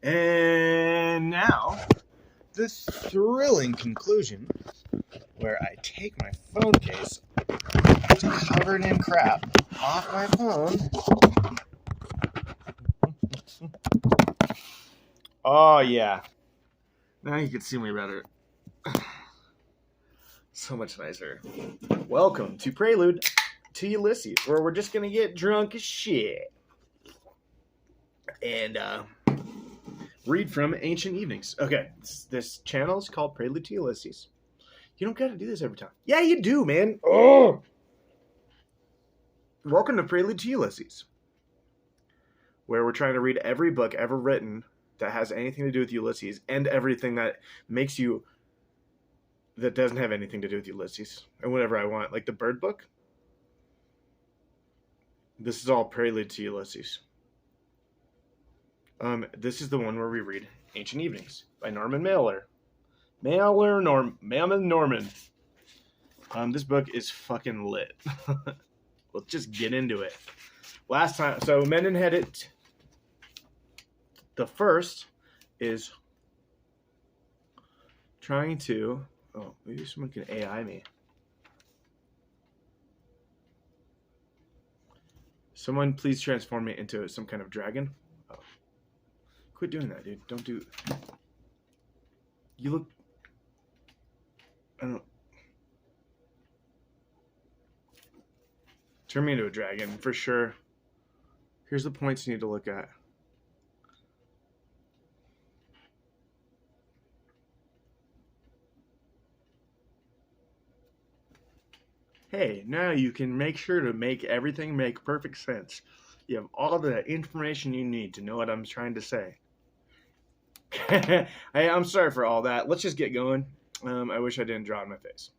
And now, the thrilling conclusion where I take my phone case covered in crap off my phone. Oh, yeah. Now you can see me better. So much nicer. Welcome to Prelude to Ulysses, where we're just going to get drunk as shit. And, read from Ancient Evenings. Okay, this channel is called Prelude to Ulysses. You don't gotta do this every time. Yeah, you do, man. Oh! Welcome to Prelude to Ulysses, where we're trying to read every book ever written that has anything to do with Ulysses, and everything that doesn't have anything to do with Ulysses, and whatever I want. Like the Bird book. This is all Prelude to Ulysses. This is the one where we read Ancient Evenings by Norman Mailer. Norman Norman. This book is fucking lit. Let's just get into it. Last time, so Menden had it. The first is trying to. Oh, maybe someone can AI me. Someone please transform me into some kind of dragon. Oh. Quit doing that, dude. Don't do. You look. I don't know. Turn me into a dragon, for sure. Here's the points you need to look at. Hey, now you can make sure to make everything make perfect sense. You have all the information you need to know what I'm trying to say. Hey, I'm sorry for all that. Let's just get going. I wish I didn't draw on my face.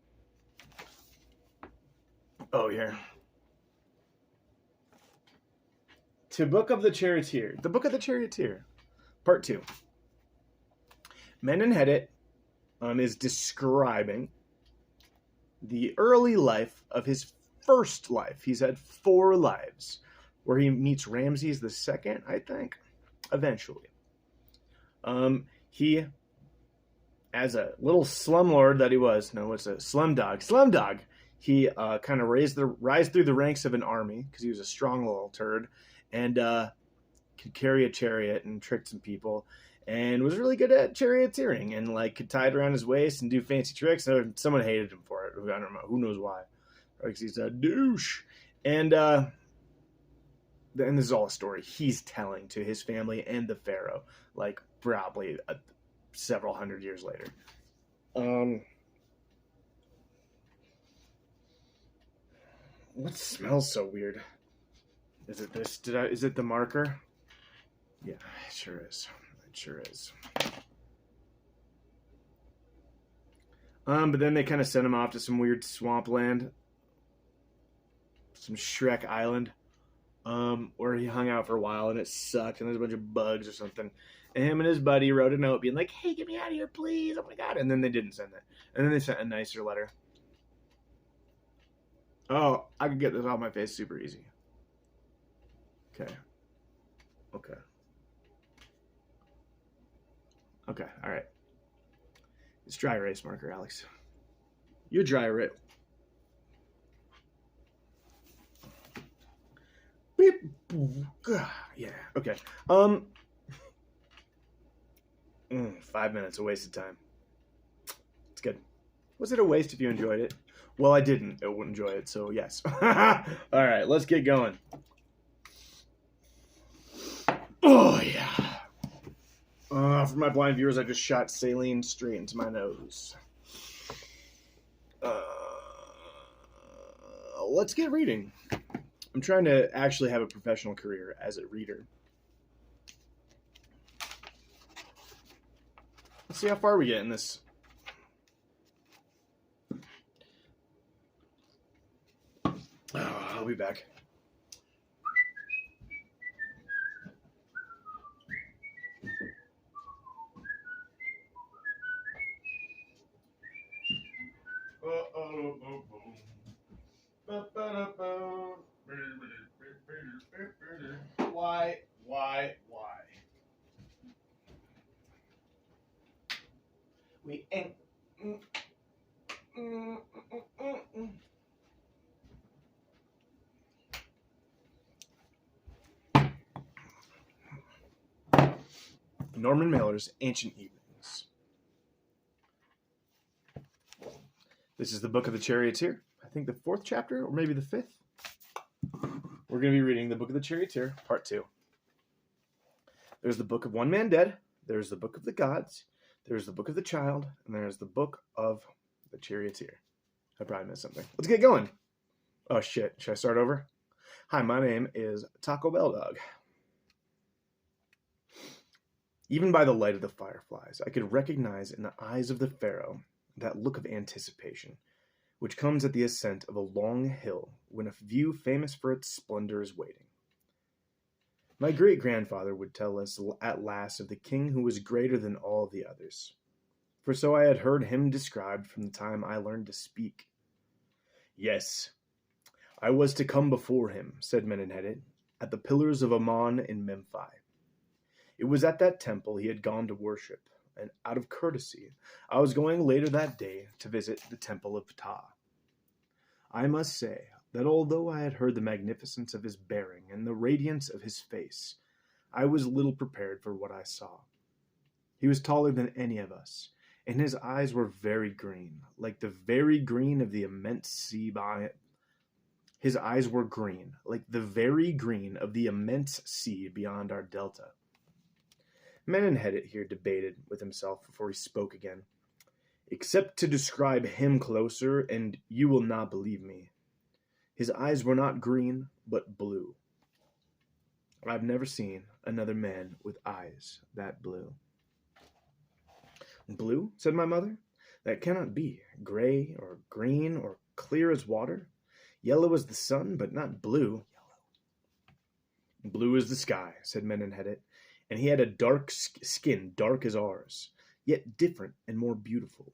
Oh, yeah. To Book of the Charioteer. The Book of the Charioteer. Part 2. Mendenhedit is describing the early life of his first life. He's had 4 lives, where he meets Ramses II, I think, eventually. He, as a little slumlord that he was, no, what's a slumdog, he kind of rise through the ranks of an army, because he was a strong little turd, and could carry a chariot and trick some people, and was really good at charioteering, and like could tie it around his waist and do fancy tricks. And someone hated him for it. I don't know. Who knows why? Because he's a douche. And this is all a story he's telling to his family and the pharaoh, like probably several hundred years later. What smells so weird? Is it this? Is it the marker? Yeah, it sure is. It sure is. But then they kind of sent him off to some weird swampland, some Shrek Island, where he hung out for a while, and it sucked, and there's a bunch of bugs or something. And him and his buddy wrote a note being like, "Hey, get me out of here, please! Oh my god!" And then they didn't send that. And then they sent a nicer letter. Oh, I could get this off my face super easy. Okay. Okay, all right. It's dry erase marker, Alex. You dry erase. Beep. Yeah, okay. 5 minutes, a waste of time. It's good. Was it a waste if you enjoyed it? Well, I didn't enjoy it, so yes. All right, let's get going. Oh, yeah. For my blind viewers, I just shot saline straight into my nose. Let's get reading. I'm trying to actually have a professional career as a reader. Let's see how far we get in this. I'll be back. Why? We ain't. Norman Miller's Ancient Evenings. This is the Book of the Charioteer. I think the 4th chapter, or maybe the 5th. We're going to be reading the Book of the Charioteer, Part 2. There's the Book of One Man Dead. There's the Book of the Gods. There's the Book of the Child. And there's the Book of the Charioteer. I probably missed something. Let's get going. Oh, shit. Should I start over? Hi, my name is Taco Bell Dog. Even by the light of the fireflies, I could recognize in the eyes of the pharaoh that look of anticipation, which comes at the ascent of a long hill when a view famous for its splendor is waiting. My great-grandfather would tell us at last of the king who was greater than all the others, for so I had heard him described from the time I learned to speak. Yes, I was to come before him, said Menenhedet, at the pillars of Ammon in Memphis. It was at that temple he had gone to worship, and out of courtesy, I was going later that day to visit the temple of Ptah. I must say that although I had heard the magnificence of his bearing and the radiance of his face, I was little prepared for what I saw. He was taller than any of us, and his eyes were very green, like the very green of the immense sea His eyes were green, like the very green of the immense sea beyond our delta. Menenhedet here debated with himself before he spoke again. Except to describe him closer, and you will not believe me. His eyes were not green, but blue. I've never seen another man with eyes that blue. Blue, said my mother? That cannot be. Gray or green or clear as water. Yellow as the sun, but not blue. Blue as the sky, said Menenhedet, and he had a dark skin, dark as ours, yet different and more beautiful.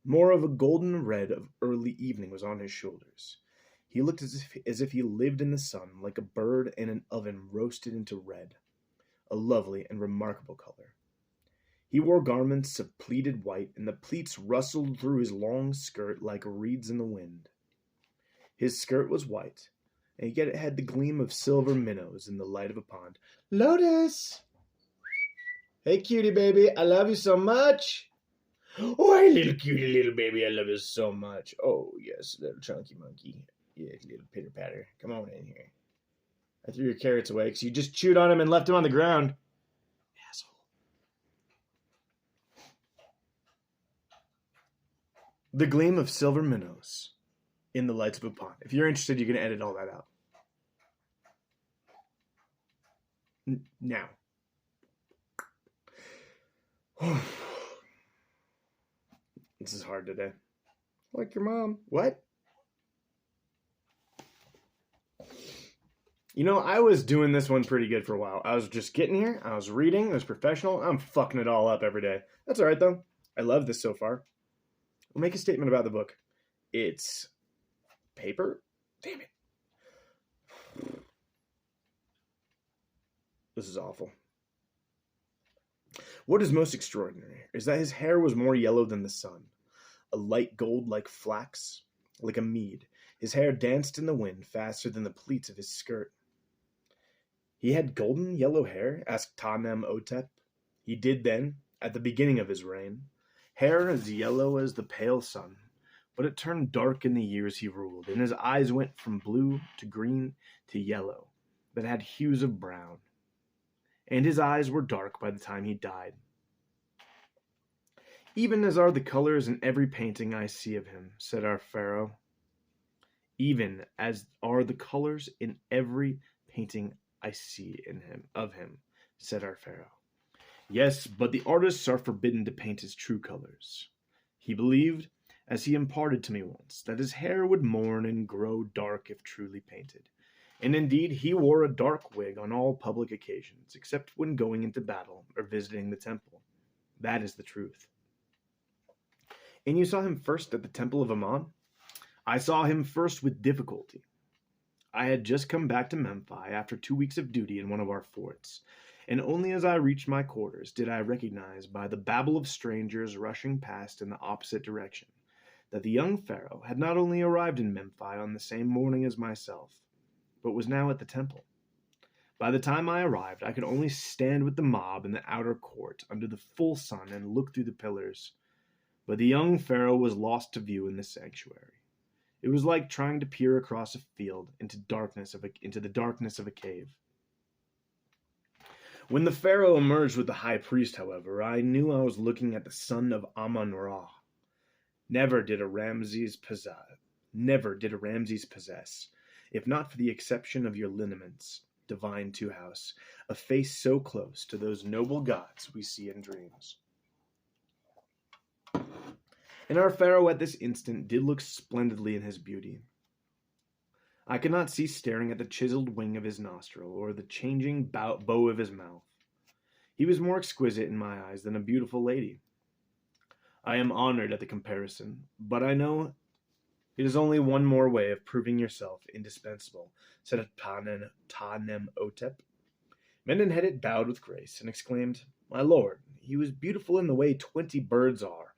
More of a golden red of early evening was on his shoulders. He looked as if he lived in the sun, like a bird in an oven roasted into red, a lovely and remarkable color. He wore garments of pleated white, and the pleats rustled through his long skirt like reeds in the wind. His skirt was white, and yet it had the gleam of silver minnows in the light of a pond. Lotus! Hey, cutie baby, I love you so much. Oh, hey, little cutie little baby, I love you so much. Oh, yes, little chunky monkey. Yeah, little pitter-patter. Come on in here. I threw your carrots away because you just chewed on them and left them on the ground. Asshole. The gleam of silver minnows in the lights of a pond. If you're interested, you can edit all that out. Now. This is hard today. Like your mom. What? You know, I was doing this one pretty good for a while. I was just getting here. I was reading. I was professional. I'm fucking it all up every day. That's all right, though. I love this so far. I'll make a statement about the book. It's paper? Damn it. This is awful. What is most extraordinary is that his hair was more yellow than the sun, a light gold like flax, like a mead. His hair danced in the wind faster than the pleats of his skirt. He had golden yellow hair, asked Ta-Nem-Otep. He did then, at the beginning of his reign, hair as yellow as the pale sun, but it turned dark in the years he ruled, and his eyes went from blue to green to yellow, but had hues of brown. And his eyes were dark by the time he died. Even as are the colors in every painting I see of him, said our pharaoh. Even as are the colors in every painting I see of him, said our pharaoh. Yes, but the artists are forbidden to paint his true colors. He believed, as he imparted to me once, that his hair would mourn and grow dark if truly painted. And indeed, he wore a dark wig on all public occasions, except when going into battle or visiting the temple. That is the truth. And you saw him first at the temple of Ammon? I saw him first with difficulty. I had just come back to Memphis after 2 weeks of duty in one of our forts, and only as I reached my quarters did I recognize by the babble of strangers rushing past in the opposite direction that the young pharaoh had not only arrived in Memphis on the same morning as myself, but was now at the temple. By the time I arrived, I could only stand with the mob in the outer court under the full sun and look through the pillars, but the young pharaoh was lost to view in the sanctuary. It was like trying to peer across a field into the darkness of a cave. When the pharaoh emerged with the high priest, however, I knew I was looking at the son of Amun-Ra. Never did a Ramses possess, if not for the exception of your lineaments, divine two-house, a face so close to those noble gods we see in dreams. And our pharaoh at this instant did look splendidly in his beauty. I could not cease staring at the chiseled wing of his nostril or the changing bow of his mouth. He was more exquisite in my eyes than a beautiful lady. I am honored at the comparison, but I know it is only one more way of proving yourself indispensable, said Ta-Nem-Otep. Mendenhedit bowed with grace and exclaimed, My lord, he was beautiful in the way 20 birds are,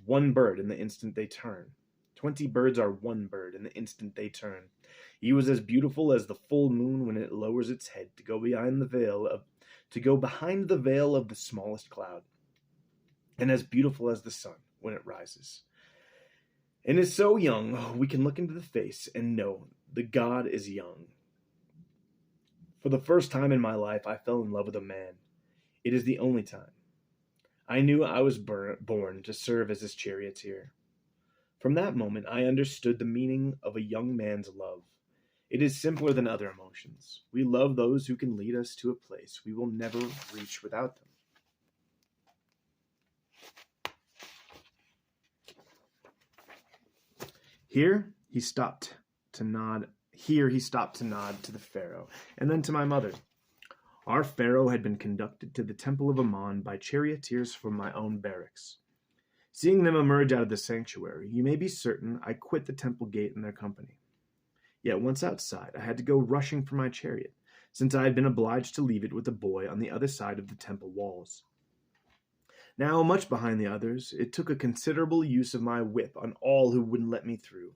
one bird in the instant they turn. 20 birds are one bird in the instant they turn. He was as beautiful as the full moon when it lowers its head to go behind the veil of the smallest cloud, and as beautiful as the sun when it rises. And is so young, we can look into the face and know the god is young. For the first time in my life, I fell in love with a man. It is the only time. I knew I was born to serve as his charioteer. From that moment, I understood the meaning of a young man's love. It is simpler than other emotions. We love those who can lead us to a place we will never reach without them. Here he stopped to nod to the pharaoh, and then to my mother. Our pharaoh had been conducted to the temple of Ammon by charioteers from my own barracks. Seeing them emerge out of the sanctuary, you may be certain I quit the temple gate in their company. Yet once outside, I had to go rushing for my chariot, since I had been obliged to leave it with a boy on the other side of the temple walls. Now, much behind the others, it took a considerable use of my whip on all who wouldn't let me through,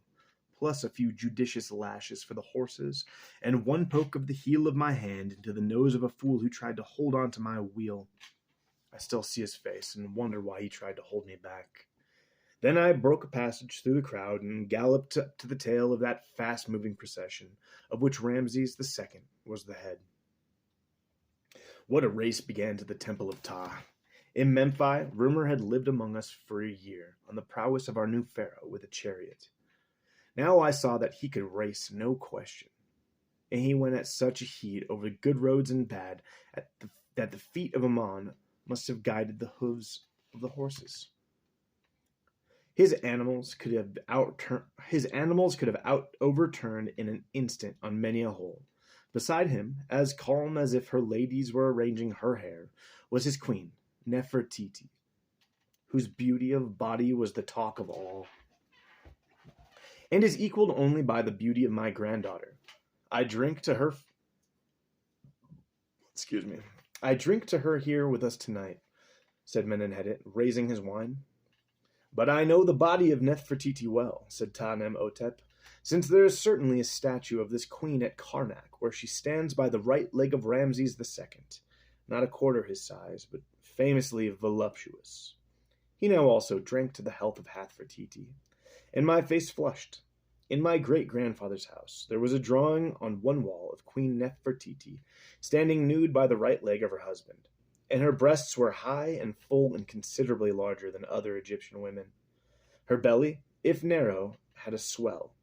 plus a few judicious lashes for the horses, and one poke of the heel of my hand into the nose of a fool who tried to hold on to my wheel. I still see his face and wonder why he tried to hold me back. Then I broke a passage through the crowd and galloped up to the tail of that fast-moving procession, of which Ramses II was the head. What a race began to the temple of Ptah! In Memphis, rumor had lived among us for a year on the prowess of our new pharaoh with a chariot. Now I saw that he could race, no question, and he went at such a heat over good roads and bad that the feet of Ammon must have guided the hooves of the horses. His animals could have overturned in an instant on many a hole. Beside him, as calm as if her ladies were arranging her hair, was his queen, Nefertiti, whose beauty of body was the talk of all, and is equaled only by the beauty of my granddaughter. I drink to her here with us tonight, said Mendenhedit, raising his wine. But I know the body of Nefertiti well, said Ta-Nem-Otep, since there is certainly a statue of this queen at Karnak, where she stands by the right leg of Ramses II, not a quarter his size, but famously voluptuous. He now also drank to the health of Nefertiti, and my face flushed. In my great-grandfather's house, there was a drawing on one wall of Queen Nefertiti, standing nude by the right leg of her husband, and her breasts were high and full and considerably larger than other Egyptian women. Her belly, if narrow, had a swell.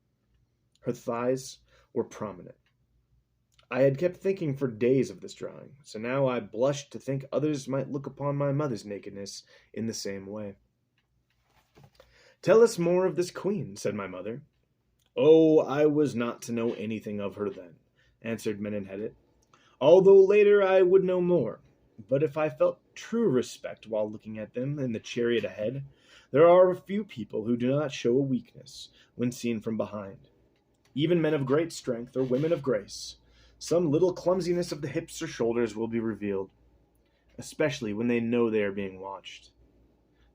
Her thighs were prominent. I had kept thinking for days of this drawing, so now I blushed to think others might look upon my mother's nakedness in the same way. Tell us more of this queen, said my mother. Oh, I was not to know anything of her then, answered Mendenhedit, although later I would know more. But if I felt true respect while looking at them in the chariot ahead, there are a few people who do not show a weakness when seen from behind. Even men of great strength or women of grace, some little clumsiness of the hips or shoulders will be revealed. especially when they know they are being watched.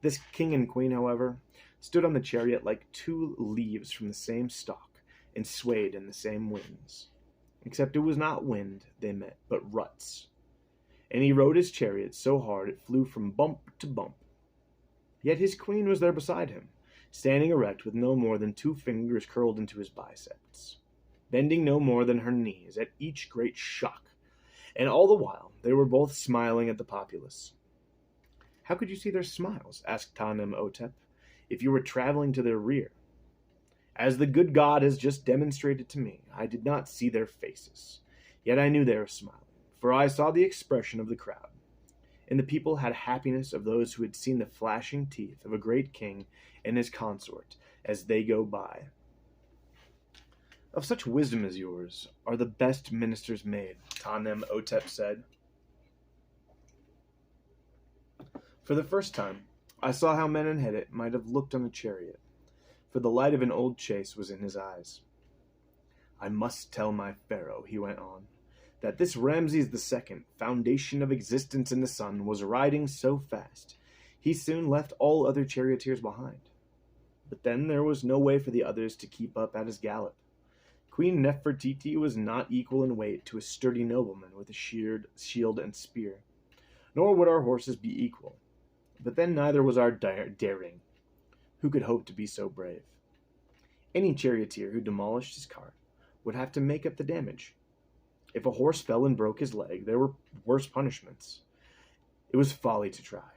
This king and queen, however, stood on the chariot like two leaves from the same stalk and swayed in the same winds. Except it was not wind they met, but ruts. And he rode his chariot so hard it flew from bump to bump. Yet his queen was there beside him, standing erect with no more than 2 fingers curled into his biceps, bending no more than her knees at each great shock, and all the while they were both smiling at the populace. "How could you see their smiles," asked Ta-Nem-Otep, "if you were traveling to their rear?" "As the good God has just demonstrated to me, I did not see their faces, yet I knew they were smiling, for I saw the expression of the crowd, and the people had happiness of those who had seen the flashing teeth of a great king and his consort as they go by. Of such wisdom as yours are the best ministers made," Ta-Nem-Otep said. For the first time, I saw how Menenhedet might have looked on a chariot, for the light of an old chase was in his eyes. "I must tell my pharaoh," he went on, "that this Ramses II, foundation of existence in the sun, was riding so fast, he soon left all other charioteers behind. But then there was no way for the others to keep up at his gallop. Queen Nefertiti was not equal in weight to a sturdy nobleman with a shield and spear, nor would our horses be equal. But then neither was our daring. Who could hope to be so brave? Any charioteer who demolished his cart would have to make up the damage. If a horse fell and broke his leg, there were worse punishments. It was folly to try.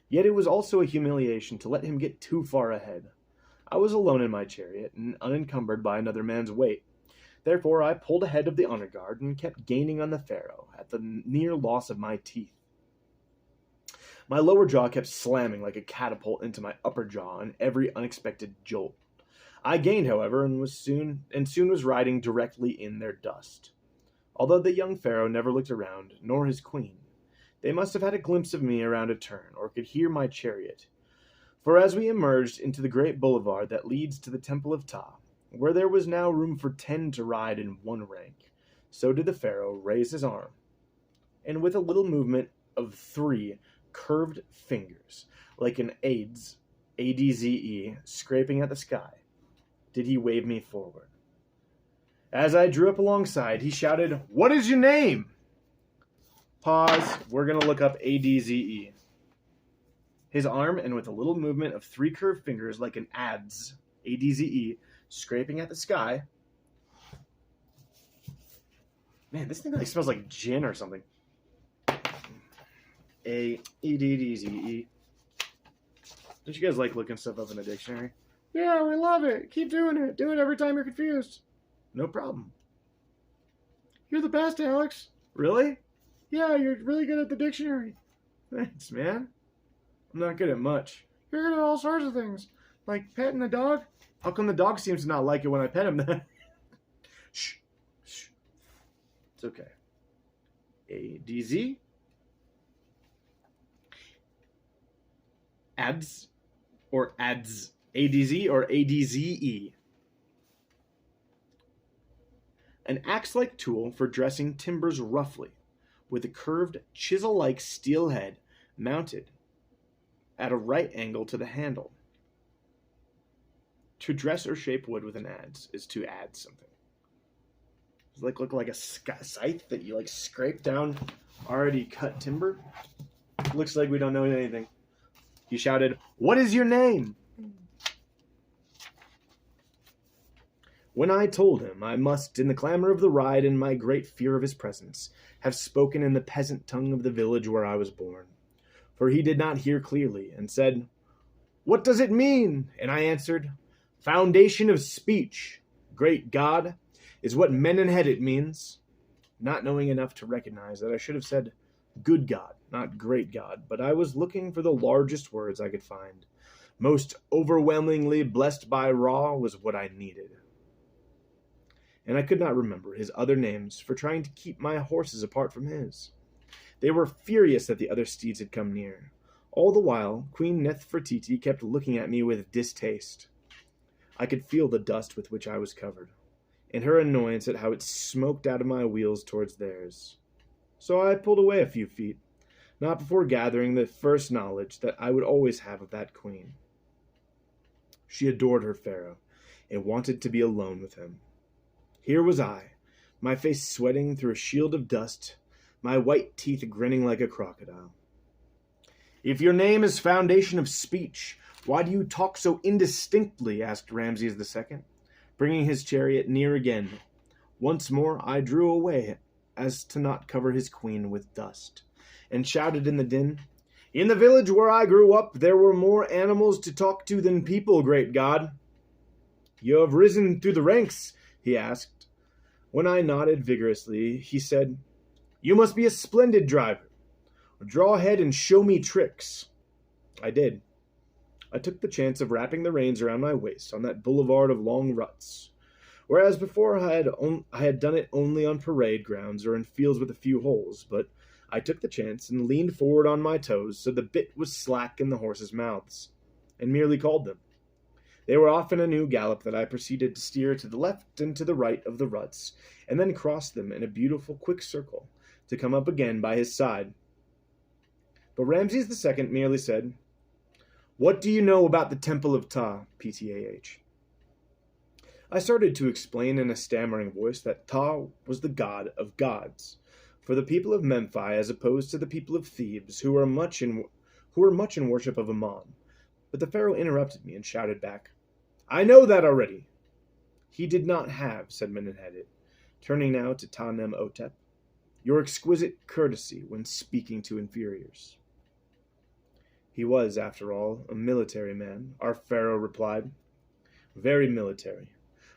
Yet it was also a humiliation to let him get too far ahead. I was alone in my chariot and unencumbered by another man's weight. Therefore I pulled ahead of the honor guard and kept gaining on the pharaoh at the near loss of my teeth. My lower jaw kept slamming like a catapult into my upper jaw in every unexpected jolt. I gained, however, and soon was riding directly in their dust. Although the young pharaoh never looked around, nor his queen, they must have had a glimpse of me around a turn, or could hear my chariot. For as we emerged into the great boulevard that leads to the Temple of Ptah, where there was now room for 10 to ride in one rank, so did the pharaoh raise his arm, and with a little movement of 3 curved fingers, like an ADZE, scraping at the sky, did he wave me forward. As I drew up alongside, he shouted, "What is your name?" Pause. We're going to look up ADZE. His arm, and with a little movement of 3 curved fingers like an ADZE, scraping at the sky. Man, this thing like smells like gin or something. ADZE. Don't you guys like looking stuff up in the dictionary? Yeah, we love it. Keep doing it. Do it every time you're confused. No problem. You're the best, Alex. Really? Yeah, you're really good at the dictionary. Thanks, man. I'm not good at much. You're good at all sorts of things. Like petting the dog. How come the dog seems to not like it when I pet him then? Shh. Shh. It's okay. ADZ. Ads. Or ads. ADZ or ADZE. An axe-like tool for dressing timbers roughly, with a curved, chisel-like steel head mounted at a right angle to the handle. To dress or shape wood with an adze is to add something. Does it look like a scythe that you scrape down already cut timber? Looks like we don't know anything. He shouted, "What is your name?" When I told him I must, in the clamor of the ride and my great fear of his presence, have spoken in the peasant tongue of the village where I was born, for he did not hear clearly, and said, "What does it mean?" And I answered, "Foundation of speech, great God, is what Menenhedet means," not knowing enough to recognize that I should have said, "Good God," not great God, but I was looking for the largest words I could find. Most overwhelmingly blessed by Ra was what I needed. And I could not remember his other names for trying to keep my horses apart from his. They were furious that the other steeds had come near. All the while, Queen Nefertiti kept looking at me with distaste. I could feel the dust with which I was covered, and her annoyance at how it smoked out of my wheels towards theirs. So I pulled away a few feet, not before gathering the first knowledge that I would always have of that queen. She adored her pharaoh, and wanted to be alone with him. Here was I, my face sweating through a shield of dust, my white teeth grinning like a crocodile. "If your name is Foundation of Speech, why do you talk so indistinctly?" asked Ramses II, bringing his chariot near again. Once more I drew away, as to not cover his queen with dust, and shouted in the din, "In the village where I grew up, there were more animals to talk to than people, great God." "You have risen through the ranks?" he asked. When I nodded vigorously, he said, "You must be a splendid driver. Draw ahead and show me tricks." I did. I took the chance of wrapping the reins around my waist on that boulevard of long ruts, whereas before I had done it only on parade grounds or in fields with a few holes, but I took the chance and leaned forward on my toes so the bit was slack in the horses' mouths, and merely called them. They were off in a new gallop that I proceeded to steer to the left and to the right of the ruts, and then cross them in a beautiful quick circle, to come up again by his side. But Ramses II merely said, "What do you know about the Temple of Ptah, Ptah?" I started to explain in a stammering voice that Ptah was the god of gods, for the people of Memphis as opposed to the people of Thebes, who were much in worship of Ammon. But the pharaoh interrupted me and shouted back, "I know that already." "He did not have," said Menenhedet, turning now to Ta-Nem-Otep, "your exquisite courtesy when speaking to inferiors." "He was, after all, a military man," our pharaoh replied. "Very military.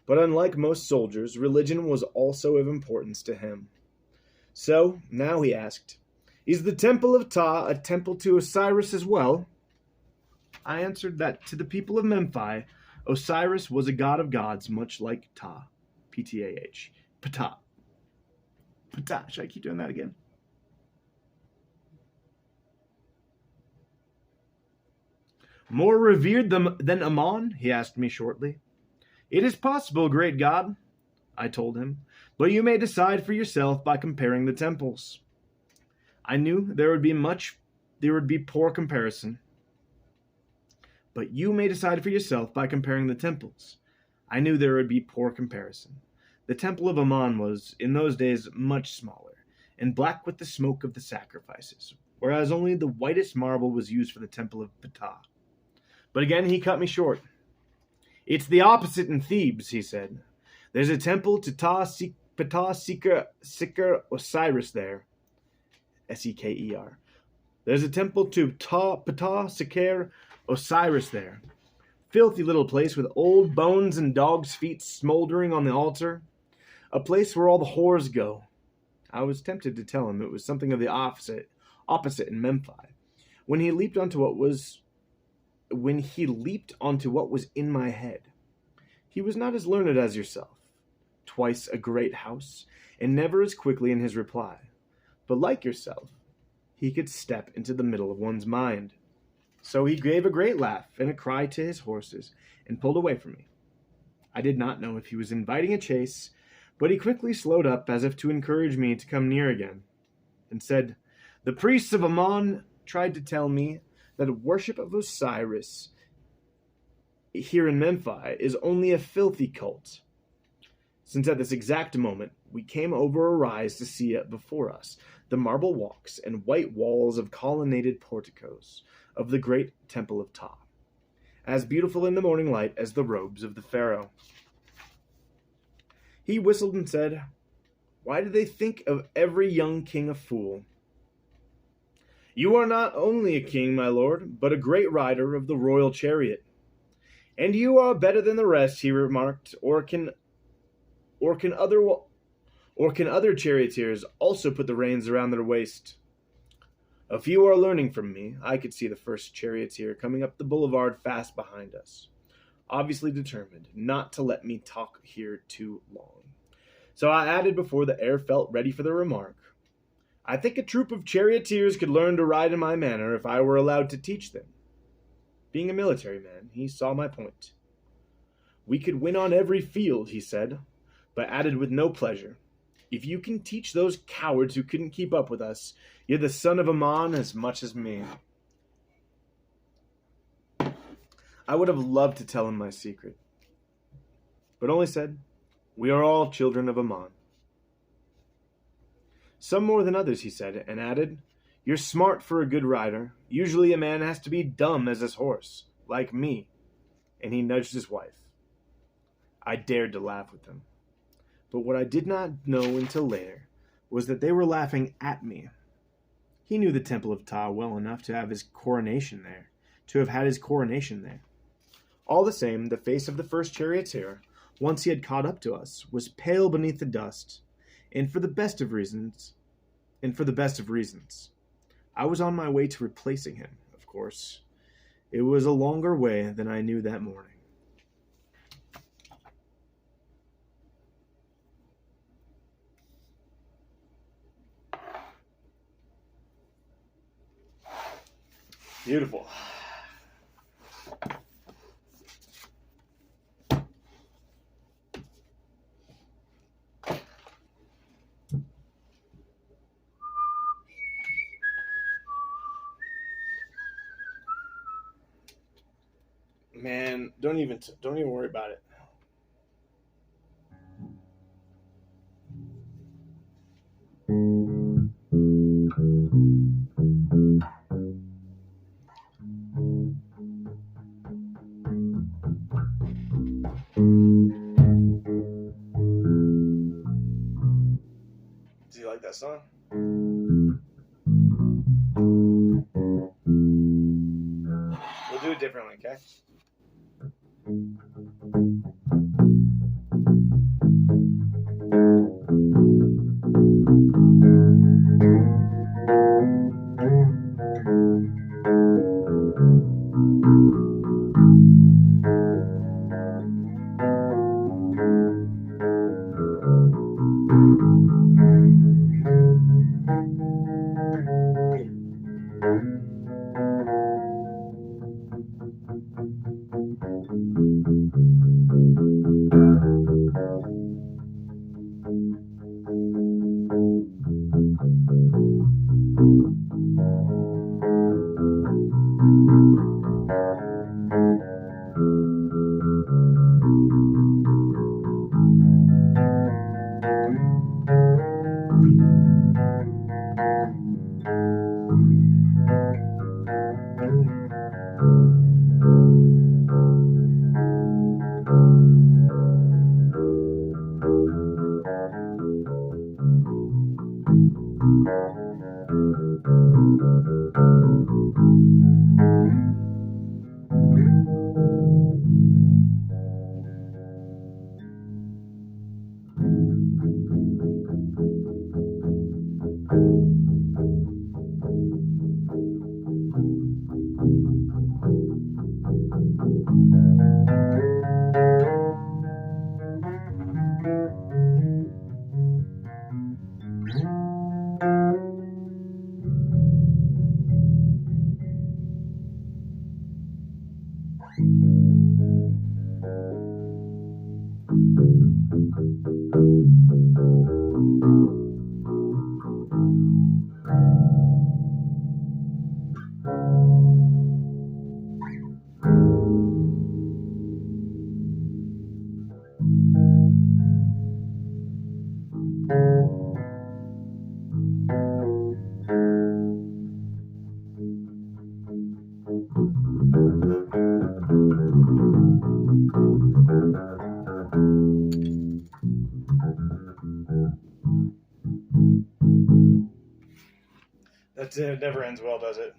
But unlike most soldiers, religion was also of importance to him. So, now he asked, 'Is the Temple of Ptah a temple to Osiris as well?' I answered that to the people of Memphis, Osiris was a god of gods, much like Ptah. Ptah. Ptah. Ptah. Should I keep doing that again? "More revered than Ammon?" he asked me shortly. "It is possible, great god," I told him, "but you may decide for yourself by comparing the temples." I knew there would be poor comparison. "But you may decide for yourself by comparing the temples." I knew there would be poor comparison. The temple of Ammon was, in those days, much smaller, and black with the smoke of the sacrifices, whereas only the whitest marble was used for the temple of Ptah. But again he cut me short. "It's the opposite in Thebes," he said. "There's a temple to Ptah Seker Osiris there. Seker. There's a temple to Ptah Seker Osiris there. Filthy little place with old bones and dogs' feet smoldering on the altar. A place where all the whores go." I was tempted to tell him it was something of the opposite in Memphis, when he leaped onto what was in my head. "He was not as learned as yourself, twice a great house, and never as quickly in his reply. But like yourself, he could step into the middle of one's mind." So he gave a great laugh and a cry to his horses, and pulled away from me. I did not know if he was inviting a chase, but he quickly slowed up as if to encourage me to come near again, and said, "The priests of Ammon tried to tell me that worship of Osiris here in Memphis is only a filthy cult, since at this exact moment we came over a rise to see before us the marble walks and white walls of colonnaded porticos of the great temple of Ptah, as beautiful in the morning light as the robes of the pharaoh." He whistled and said, "Why do they think of every young king a fool?" "You are not only a king, my lord, but a great rider of the royal chariot. And you are better than the rest," he remarked, or can other charioteers also put the reins around their waist?" A few are learning from me. I could see the first charioteer coming up the boulevard fast behind us, obviously determined not to let me talk here too long. So I added before the air felt ready for the remark, "I think a troop of charioteers could learn to ride in my manner if I were allowed to teach them." Being a military man, he saw my point. "We could win on every field," he said, but added with no pleasure, "If you can teach those cowards who couldn't keep up with us, You're the son of Ammon as much as me. I would have loved to tell him my secret, but only said, "We are all children of Ammon." "Some more than others," he said, and added, "You're smart for a good rider. Usually a man has to be dumb as his horse, like me." And he nudged his wife. I dared to laugh with them. But what I did not know until later was that they were laughing at me. He knew the Temple of Ptah well enough to have his coronation there, to have had his coronation there. All the same, the face of the first charioteer, once he had caught up to us, was pale beneath the dust, and for the best of reasons, I was on my way to replacing him, of course. It was a longer way than I knew that morning. Beautiful. Man, don't even worry about it. Do you like that song? We'll do it differently, okay? It never ends well, does it?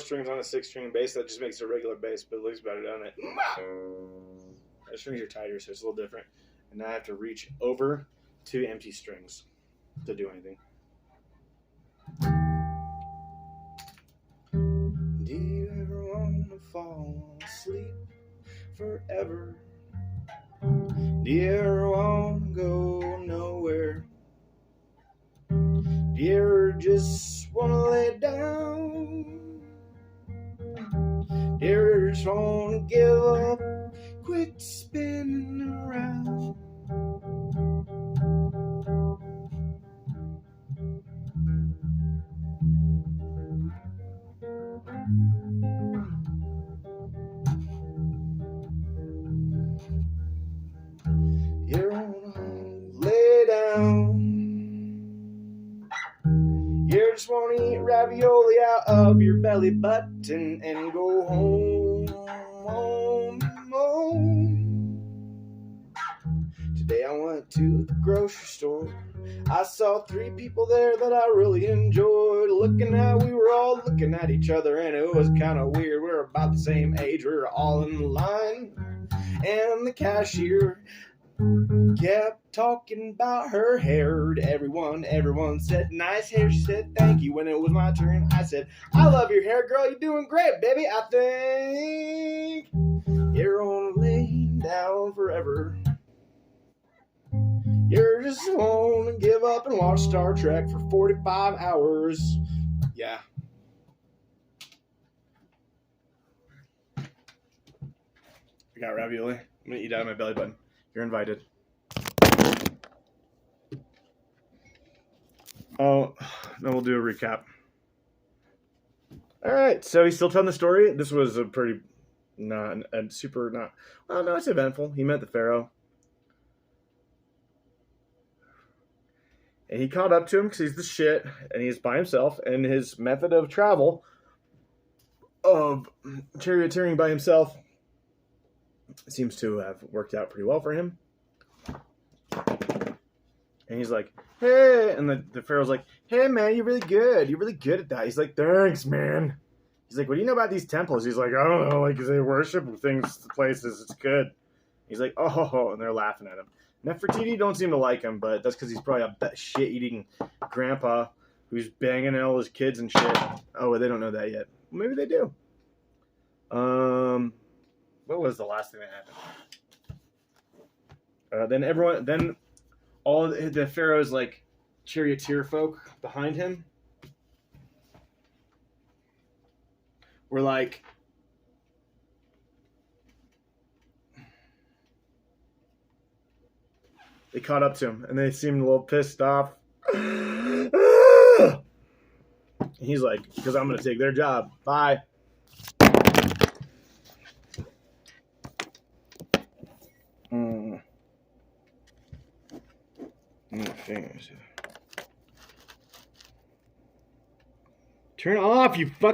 strings on a 6-string bass. That just makes it a regular bass, but it looks better, doesn't it? The strings are tighter, so it's a little different. And now I have to reach over to empty strings to do anything. Do you ever want to fall asleep forever? Do you ever want to go nowhere? Do you ever just want to lay down? Do you ever just want to give up, quit spinning around? You ever want to lay down? You just want to eat ravioli out of your belly button and go home, home, home. Today I went to the grocery store. I saw 3 people there that I really enjoyed. We were all looking at each other, and it was kind of weird. We were about the same age. We were all in line, and the cashier kept talking about her hair. Everyone said, nice hair. She said, thank you. When it was my turn, I said, I love your hair, girl. You're doing great, baby. I think you're gonna lay down forever. You're just gonna give up and watch Star Trek for 45 hours. Yeah. I got ravioli. I'm gonna eat out of my belly button. You're invited. Oh, then we'll do a recap. All right, so he's still telling the story. This was a pretty, well, no, it's eventful. He met the Pharaoh. And he caught up to him because he's the shit, and he's by himself, and his method of travel, of charioteering by himself, seems to have worked out pretty well for him. And he's like, hey, and the Pharaoh's like, hey, man, you're really good. You're really good at that. He's like, thanks, man. He's like, what do you know about these temples? He's like, I don't know. Like, they worship things, places. It's good. He's like, oh, and they're laughing at him. Nefertiti don't seem to like him, but that's because he's probably a shit-eating grandpa who's banging all his kids and shit. Oh, they don't know that yet. Well, maybe they do. What was the last thing that happened? Then all the Pharaoh's like charioteer folk behind him were like, they caught up to him and they seemed a little pissed off. He's like, because I'm going to take their job. Bye. Turn off, you fucking